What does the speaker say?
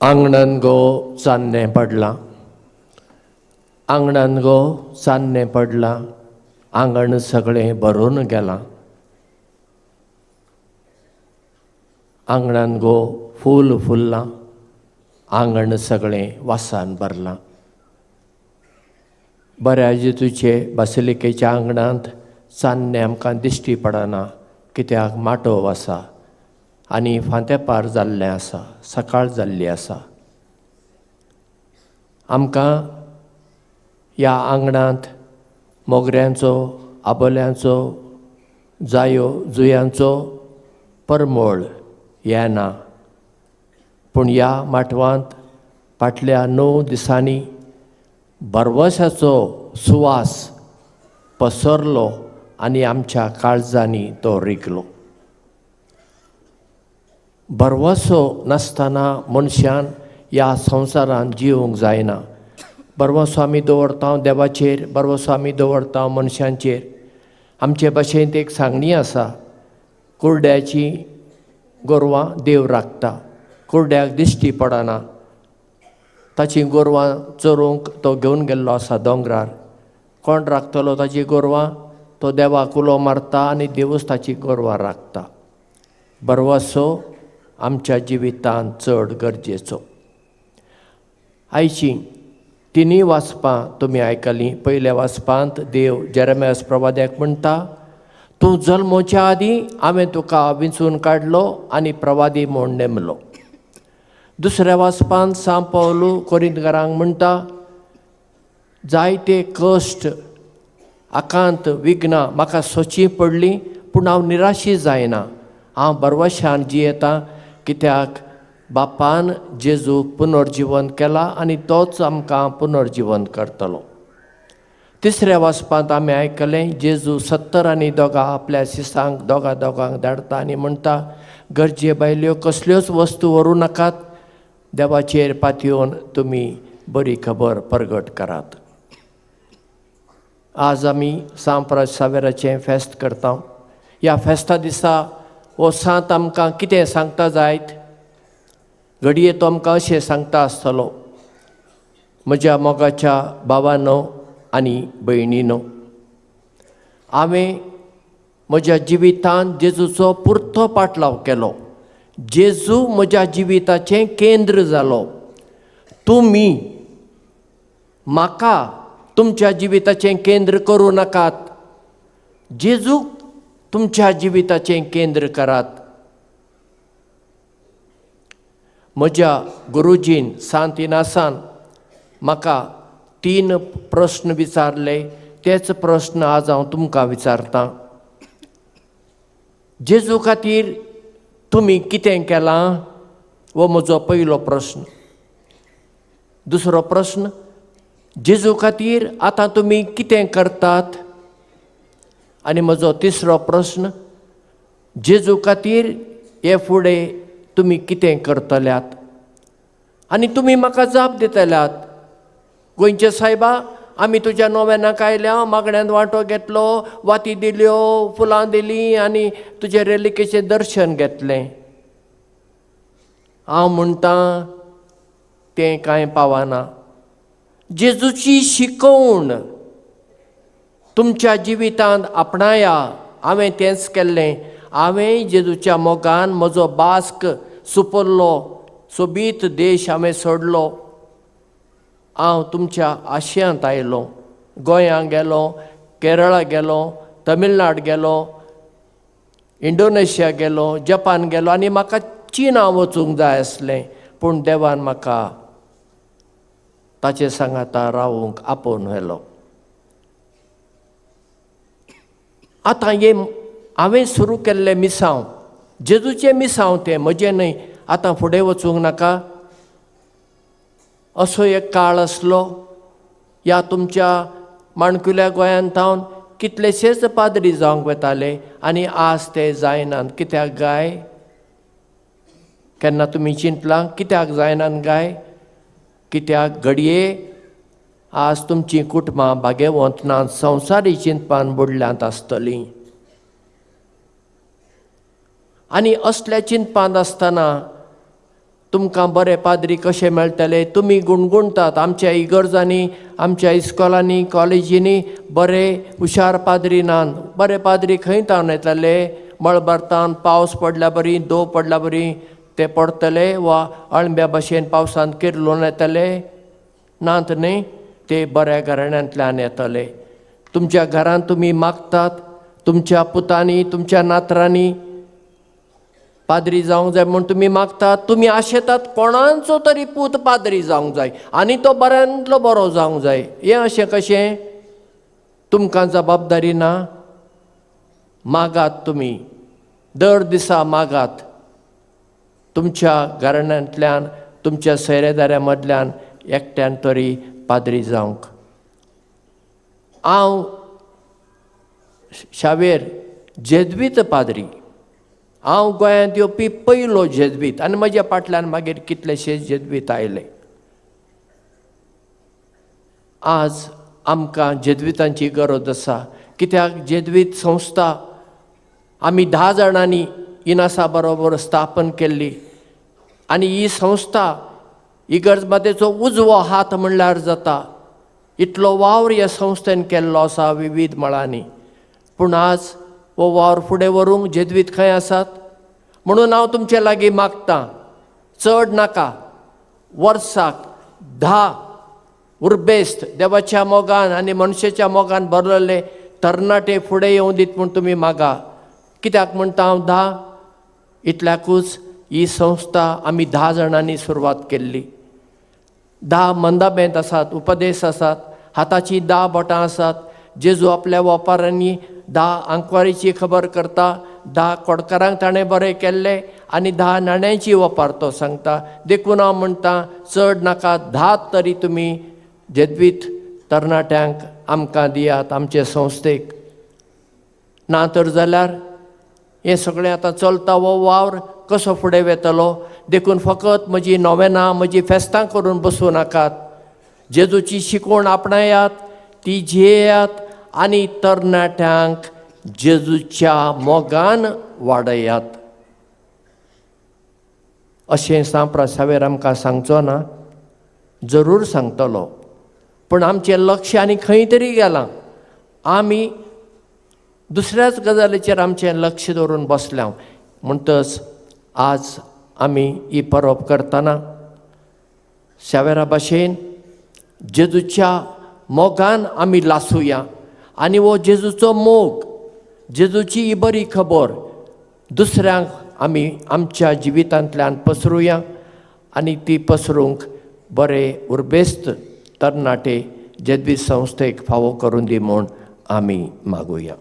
आंगणान गो चान्नें पडलां, आंगणान गो चान्नें पडलां, आंगण सगळें भरून गेलां. आंगणान गो फूल फुल्लां, आंगण सगळें वासान भरलां. बऱ्या जेजूचे बासिलिकेच्या आंगणांत चान्नें आमकां दिश्टी पडना, कित्याक माटोव आसा आनी फांतेपार जाल्लें आसा, सकाळ जाल्ली आसा. आमकां ह्या आंगणांत मोगऱ्यांचो, आबोल्यांचो, जायो जुयांचो परमळ येना, पूण ह्या माटवांत फाटल्या 9 दिसांनी बरवशाचो सुवास पसरलो आनी आमच्या काळजांनी तो रिगलो. बरवसो नासतना मनशान ह्या संवसारांत जिवंक जायना. बरवसो आमी दवरता देवाचेर, बरवसो आमी दवरता मनशांचेर. आमचे भाशेंत एक सांगणी आसा, कुरड्याची गोरवां देव राखता. कुरड्याक दिश्टी पडना, ताची गोरवां चोरूंक तो घेवन गेल्लो आसा दोंगरार. कोण राखतलो ताची गोरवां? तो देवाक उलो मारता आनी देवूच ताची गोरवां राखता. बरवसो आमच्या जिवितांत चड गरजेचो. आयची 3 वाचपां तुमी आयकलीं. पयल्या वाचपांत देव जेरेमियास प्रवाद्याक म्हणटा, तूं जल्मोच्या आदीं हांवें तुका विंचून काडलो आनी प्रवादी म्हूण नेमलो. दुसऱ्या वाचपांत सांत पौल कोरिंतकारांक म्हणटा, जायते कश्ट, आकांत, विघ्नां म्हाका सोंची पडलीं, पूण हांव निराशी जायना. हांव बरवशान जियेतां, कित्याक बापान जेजूक पुनर्जिवन केलां आनी तोच आमकां पुनर्जिवन करतलो. तिसऱ्या वाचपांत आमी आयकलें, जेजू 70 आनी दोगां आपल्या शिसांक दोगांक धाडटा आनी म्हणटा, गरजे भायल्यो कसल्योच वस्तू व्हरूं नाकात, देवाचेर पातयेवन तुमी बरी खबर परगट करात. आज आमी सांत सावेराचें फेस्त करता. ह्या फेस्ता दिसा हो सांत आमकां कितें सांगता जायत? घडये तो आमकां अशें सांगता आसतलो, म्हज्या मोगाच्या भावांनो आनी भयणींनो, हांवें म्हज्या जिवितांत जेजूचो पुरतो पाटलाव केलो. जेजू म्हज्या जिविताचें केंद्र जालो. तुमी म्हाका तुमच्या जिविताचें केंद्र करूं नाकात, जेजूक तुमच्या जिविताचें केंद्र करात. म्हज्या गुरुजीन सांत इनासान म्हाका 3 प्रस्न विचारले. तेच प्रस्न आज हांव तुमकां विचारतां. जेजू खातीर तुमी कितें केलां? हो म्हजो पयलो प्रस्न. दुसरो प्रस्न, जेजू खातीर आतां तुमी कितें करतात? आनी म्हजो तिसरो प्रस्न, जेजू खातीर हे फुडें तुमी कितें करतल्यात? आनी तुमी म्हाका जाप दितल्यात, गोंयचे सायबा, आमी तुज्या नोवेनाक आयल्या, मागण्यांत वांटो घेतलो, वाती दिल्यो, फुलां दिलीं आनी तुजे रेलिकेचें दर्शन घेतलें. हांव म्हणटां तें कांय पावना. जेजूची शिकवण तुमच्या जिवितांत आपणाया. हांवें तेंच केल्लें. हांवें जेजूच्या मोगान म्हजो बास्क सुपरलो, सोबीत देश हांवें सोडलो. हांव तुमच्या आशयांत आयलो. गोंयांत गेलो, केरळा गेलो, तमिळनाड गेलो, इंडोनेशिया गेलो, जपान गेलो आनी म्हाका चीना वचूंक जाय आसलें, पूण देवान म्हाका ताचे सांगाता रावूंक आपोवन व्हेलो. आतां हे हांवें सुरू केल्लें मिसांव, जेजूचें मिसांव तें म्हजें न्हय. आतां फुडें वचूंक नाका. असो एक काळ आसलो, ह्या तुमच्या माणकुल्या गोंयांत हांव कितलेशेच पाद्री जावंक वताले आनी आज ते जायनात. कित्याक गाय? केन्ना तुमी चिंतलां कित्याक जायनात गाय? कित्याक घडये आज तुमची कुटुंबां भाग्यवंतनांत संवसारी चिंतपान बुडल्यांत आसतलीं. आनी असल्या चिंतपांत आसतना तुमकां बरे पाद्री कशे मेळटले. तुमी गुणगुणतात आमच्या इगर्जांनी, आमच्या इस्कॉलांनी, कॉलेजींनी बरे हुशार पाद्री नात. बरे पाद्री खंय तावन येतले? मळबारतान पावस पडल्या बरी, दो पडल्या बरी ते पडतले, वा अळंब्या भशेन पावसान किरलून येतले? नात न्ही. ते बऱ्या घराण्यांतल्यान येतले. तुमच्या घरांत तुमी मागतात, तुमच्या पुतांनी, तुमच्या नातरांनी पाद्री जावंक जाय म्हूण तुमी मागतात. तुमी आशेतात कोणाचो तरी पूत पाद्री जावंक जाय आनी तो बऱ्यांतलो बरो जावंक जाय. हें अशें कशें? तुमकां जबाबदारी ना? मागात तुमी, दर दिसा मागात. तुमच्या घराण्यांतल्यान, तुमच्या सोयरेदाऱ्या मदल्यान एकट्यान तरी पाद्री जावंक. हांव शावेर जेजवीत पाद्री. हांव गोंयांत येवपी पयलो जेजवीत आनी म्हज्या फाटल्यान मागीर कितलेशेच जेजवीत आयले. आज आमकां जेजवितांची गरज आसा. कित्याक जेजवीत संस्था आमी 10 जाणांनी इनासा बरोबर स्थापन केल्ली आनी ही संस्था इगर्ज मातेचो उजवो हात म्हणल्यार जाता. इतलो वावर ह्या संस्थेन केल्लो आसा विविध मळांनी. पूण आज हो वावर फुडें व्हरूंक जेजवीत खंय आसात? म्हणून हांव तुमचे लागीं मागतां, चड नाका, वर्साक 10 उर्बेस्त देवाच्या मोगान आनी मनशाच्या मोगान भरलेले तरणाटे फुडें येवं दीत म्हूण तुमी मागा. कित्याक म्हणटा हांव 10? इतल्याकूच ही संस्था आमी 10 जाणांनी सुरवात केल्ली. 10 मंदाबेंत आसात, उपदेश आसात, हाताची 10 बोटां आसात. जेजू आपल्या वापारांनी 10 आंकवारीची खबर करता, 10 कोडकारांक ताणें बरें केल्लें आनी 10 नाण्यांची वापर तो सांगता. देखून हांव म्हणटा चड नाका, 10 तरी तुमी जेजवीत तरणाट्यांक आमकां दियात, आमचे संस्थेक. ना तर जाल्यार हें सगळें आतां चलता हो वावर कसो फुडें वेतलो? देखून फकत म्हजी नोवेनां, म्हजी फेस्तां करून बसूं नाकात. जेजूची शिकवण आपणायात, ती जियेयात आनी तरणाट्यांक जेजूच्या मोगान वाडयात. अशें सांप्र सावेर आमकां सांगचो ना? जरूर सांगतलो. पूण आमचें लक्ष आनी खंय तरी गेलां. आमी दुसऱ्याच गजालीचेर आमचें लक्ष दवरून बसल्या. म्हणटच आज आमी ही परब करतना शावेरा भाशेन जेजूच्या मोगान आमी लासूया आनी हो जेजूचो मोग, जेजूची ही बरी खबर दुसऱ्यांक आमी आमच्या जिवितांतल्यान पसरुया आनी ती पसरूंक बरे उर्बेस्त तरणाटे जेजवीत संस्थेक फावो करून दी म्हूण आमी मागुया.